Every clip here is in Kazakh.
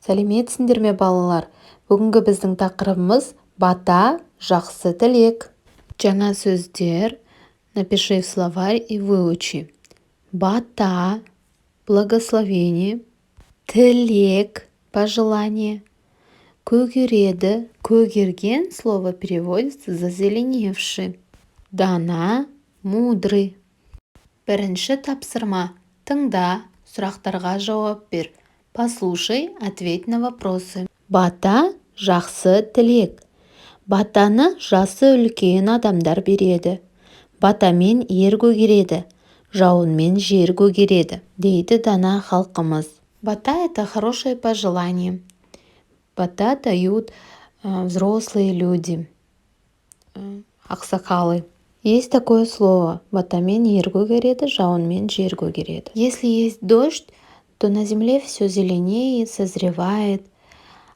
Сәлеметсіңдер ме балалар? Бүгінгі біздің тақырыбымыз бата, жақсы тілек. Жаңа сөздер. Напиши в словарь и выучи. Бата, благословение. Тілек, пожелание. Көгереді, көгерген слово переводится зазеленевший. Дана, мудрый. Бірінші тапсырма. Тыңда, сұрақтарға жауап бер. Послушай, ответь на вопросы. Бата, жақсы тілек. Батаны жасы үлкен адамдар береді. Батамен ер көгереді, жауынмен жер көгереді, дейді дана халқымыз. Бата – это хорошее пожелание. Бата дают взрослые люди, ақсақалы. Есть такое слово. Батамен ер көгереді, жауынмен жер көгереді. Если есть дождь, то на земле все зеленеет, созревает.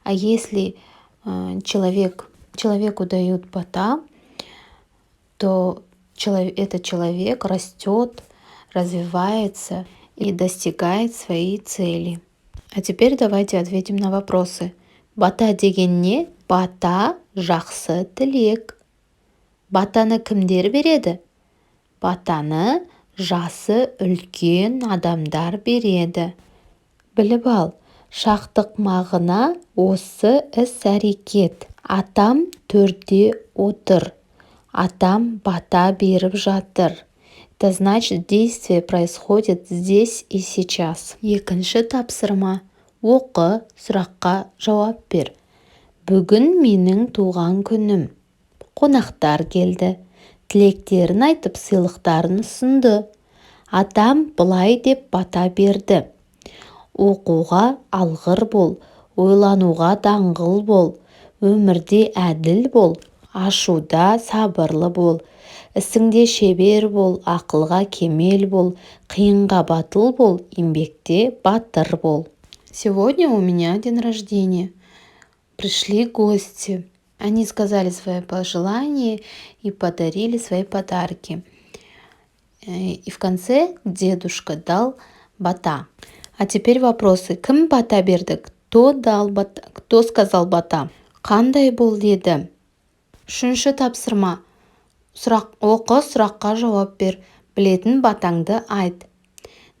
А если человеку дают бата, то этот человек растет, развивается и достигает своей цели. А теперь давайте ответим на вопросы. Бата деген не? Бата жақсы тілек. Батаны кімдер береді? Батаны жасы үлкен адамдар береді. Біліп ал, шақтық мағына осы іс-әрекет. Атам төрде отыр. Атам бата беріп жатыр. Это значит, действие происходит здесь и сейчас. Екінші тапсырма. Оқы, сұраққа жауап бер. Бүгін менің туған күнім. Қонақтар келді. Тілектерін айтып, сыйлықтарын ұсынды. Атам былай деп бата берді. Оқуға алғыр бол, ойлануға даңғыл бол, өмірде әділ бол, ашуда сабырлы бол, ісіңде шебер бол, ақылға кемел бол, қиынға батыл бол, еңбекте батыр бол. Сегодня у меня день рождения. Пришли гости. Они сказали свои пожелания и подарили свои подарки. И в конце дедушка дал бата. А теперь вопросы. Кім бата берді? Кто дал бата? Кто сказал бата? Қандай бол деді? Үшінші тапсырма. Оқы, сұраққа жауап бер. Білетін батаңды айт.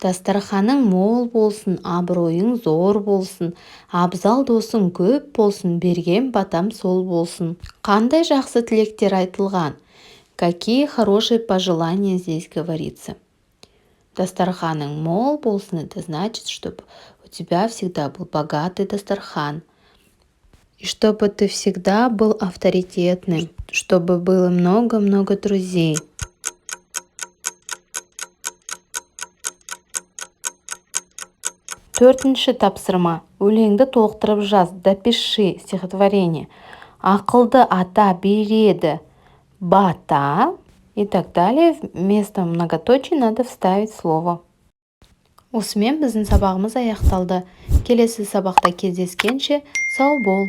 Дастарханың мол болсын, абыройың зор болсын, абзал досың көп болсын, берген батам сол болсын. Қандай жақсы тілектер айтылған? Какие хорошие пожелания здесь говорится? Дастарханың мол болсын, это значит, чтобы у тебя всегда был богатый дастархан. И чтобы ты всегда был авторитетным, чтобы было много-много друзей. Төртінші тапсырма. Өлеңді толықтырып жаз. Допиши стихотворение. Ақылды ата береді бата и так далее. Вместо многоточий надо вставить слово. Осымен біздің сабағымыз аяқталды. Келесі сабақта кездескенше сау бол.